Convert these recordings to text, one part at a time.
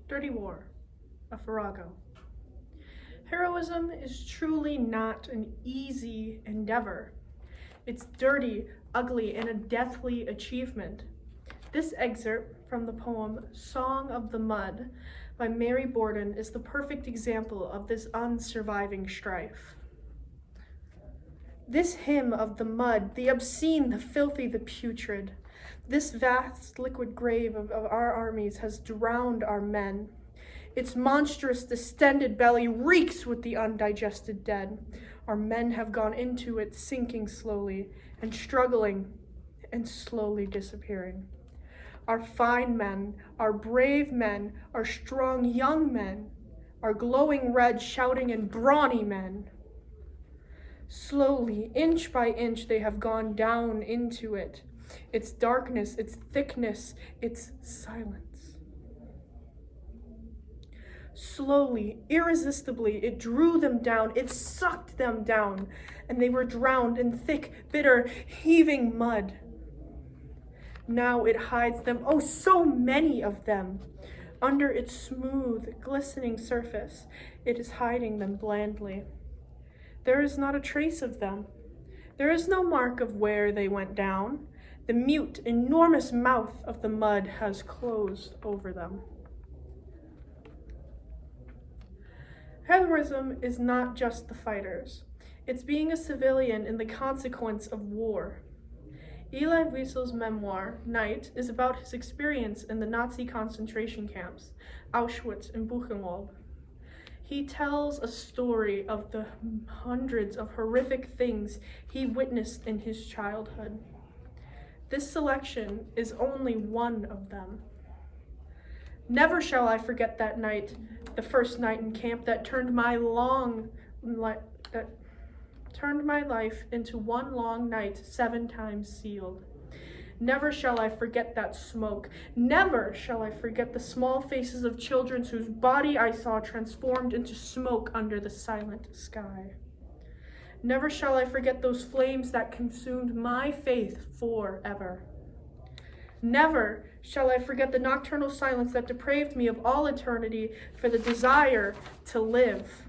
Dirty War of Farrago. Heroism is truly not an easy endeavor. It's dirty, ugly, and a deathly achievement. This excerpt from the poem Song of the Mud by Mary Borden is the perfect example of this unsurviving strife. This hymn of the mud, the obscene, the filthy, the putrid, this vast liquid grave of our armies has drowned our men. Its monstrous, distended belly reeks with the undigested dead. Our men have gone into it, sinking slowly and struggling and slowly disappearing. Our fine men, our brave men, our strong young men, our glowing red, shouting and brawny men. Slowly, inch by inch, they have gone down into it. Its darkness, its thickness, its silence. Slowly, irresistibly, it drew them down, it sucked them down, and they were drowned in thick, bitter, heaving mud. Now it hides them, oh, so many of them. Under its smooth, glistening surface, it is hiding them blandly. There is not a trace of them. There is no mark of where they went down. The mute, enormous mouth of the mud has closed over them. Heroism is not just the fighters. It's being a civilian in the consequence of war. Elie Wiesel's memoir, Night, is about his experience in the Nazi concentration camps, Auschwitz and Buchenwald. He tells a story of the hundreds of horrific things he witnessed in his childhood. This selection is only one of them. Never shall I forget that night, the first night in camp that turned my life into one long night, 7 times sealed. Never shall I forget that smoke. Never shall I forget the small faces of children whose body I saw transformed into smoke under the silent sky. Never shall I forget those flames that consumed my faith forever. Never shall I forget the nocturnal silence that depraved me of all eternity for the desire to live.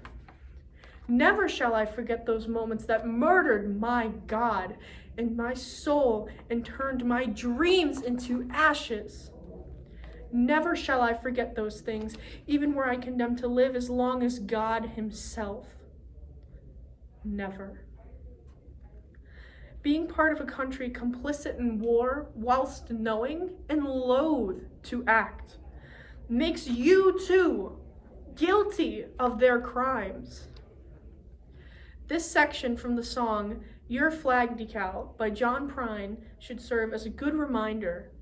Never shall I forget those moments that murdered my God and my soul and turned my dreams into ashes. Never shall I forget those things, even were I condemned to live as long as God himself. Never. Being part of a country complicit in war whilst knowing and loath to act makes you too guilty of their crimes. This section from the song Your Flag Decal by John Prine should serve as a good reminder.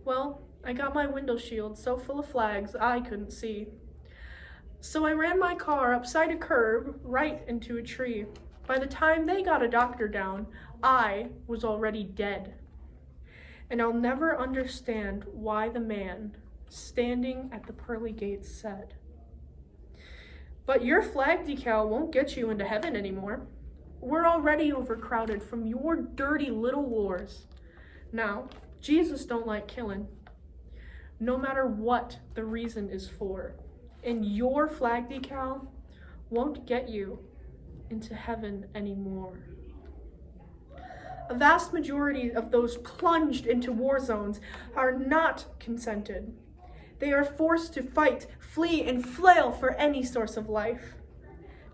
Well, I got my window shield so full of flags I couldn't see. So I ran my car upside a curb right into a tree. By the time they got a doctor down, I was already dead. And I'll never understand why the man standing at the pearly gates said, "But your flag decal won't get you into heaven anymore. We're already overcrowded from your dirty little wars. Now, Jesus don't like killing, no matter what the reason is for. And your flag decal won't get you into heaven anymore." A vast majority of those plunged into war zones are not consented. They are forced to fight, flee, and flail for any source of life.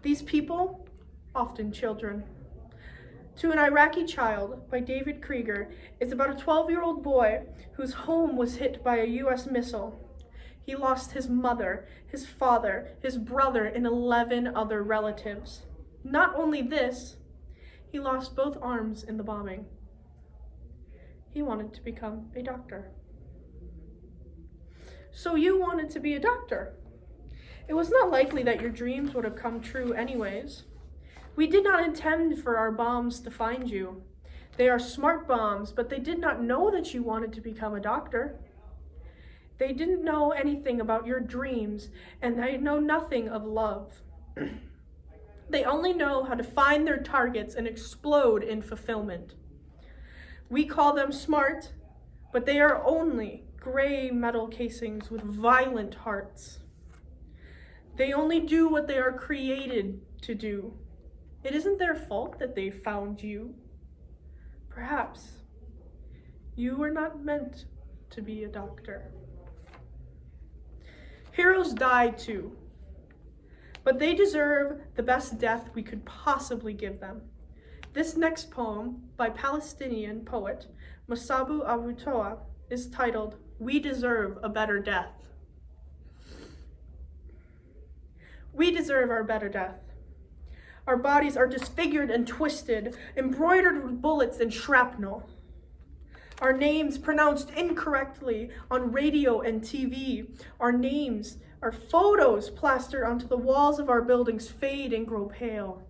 These people, often children. To an Iraqi Child by David Krieger is about a 12-year-old boy whose home was hit by a U.S. missile. He lost his mother, his father, his brother, and 11 other relatives. Not only this, he lost both arms in the bombing. He wanted to become a doctor. So you wanted to be a doctor. It was not likely that your dreams would have come true anyways. We did not intend for our bombs to find you. They are smart bombs, but they did not know that you wanted to become a doctor. They didn't know anything about your dreams, and they know nothing of love. They only know how to find their targets and explode in fulfillment. We call them smart, but they are only gray metal casings with violent hearts. They only do what they are created to do. It isn't their fault that they found you. Perhaps you were not meant to be a doctor. Heroes die too, but they deserve the best death we could possibly give them. This next poem by Palestinian poet Masabu Abutoa is titled, "We Deserve a Better Death." We deserve our better death. Our bodies are disfigured and twisted, embroidered with bullets and shrapnel. Our names pronounced incorrectly on radio and TV. Our photos plastered onto the walls of our buildings fade and grow pale.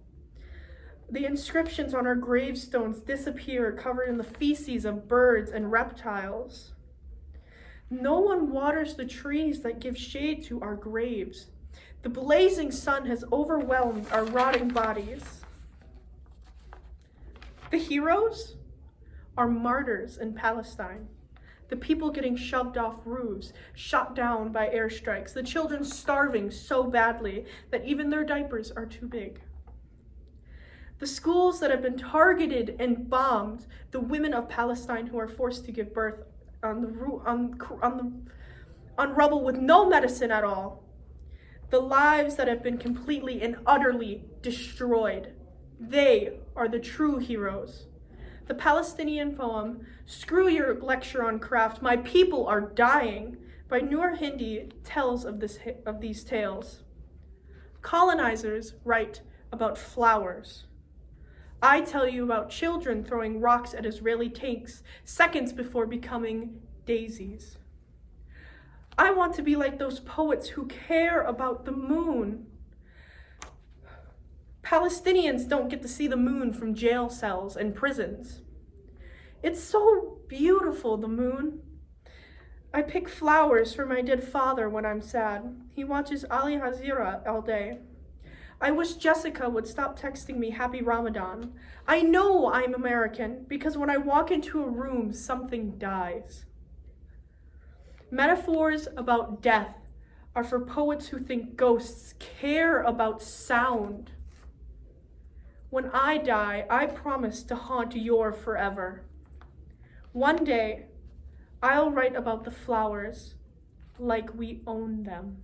The inscriptions on our gravestones disappear, covered in the feces of birds and reptiles. No one waters the trees that give shade to our graves. The blazing sun has overwhelmed our rotting bodies. The heroes are martyrs in Palestine. The people getting shoved off roofs, shot down by airstrikes, the children starving so badly that even their diapers are too big. The schools that have been targeted and bombed, the women of Palestine who are forced to give birth on rubble with no medicine at all. The lives that have been completely and utterly destroyed. They are the true heroes. The Palestinian poem, "Screw Your Lecture on Craft, My People Are Dying," by Noor Hindi tells of these tales. Colonizers write about flowers. I tell you about children throwing rocks at Israeli tanks seconds before becoming daisies. I want to be like those poets who care about the moon. Palestinians don't get to see the moon from jail cells and prisons. It's so beautiful, the moon. I pick flowers for my dead father when I'm sad. He watches Ali Hazira all day. I wish Jessica would stop texting me Happy Ramadan. I know I'm American because when I walk into a room, something dies. Metaphors about death are for poets who think ghosts care about sound. When I die, I promise to haunt your forever. One day, I'll write about the flowers like we own them.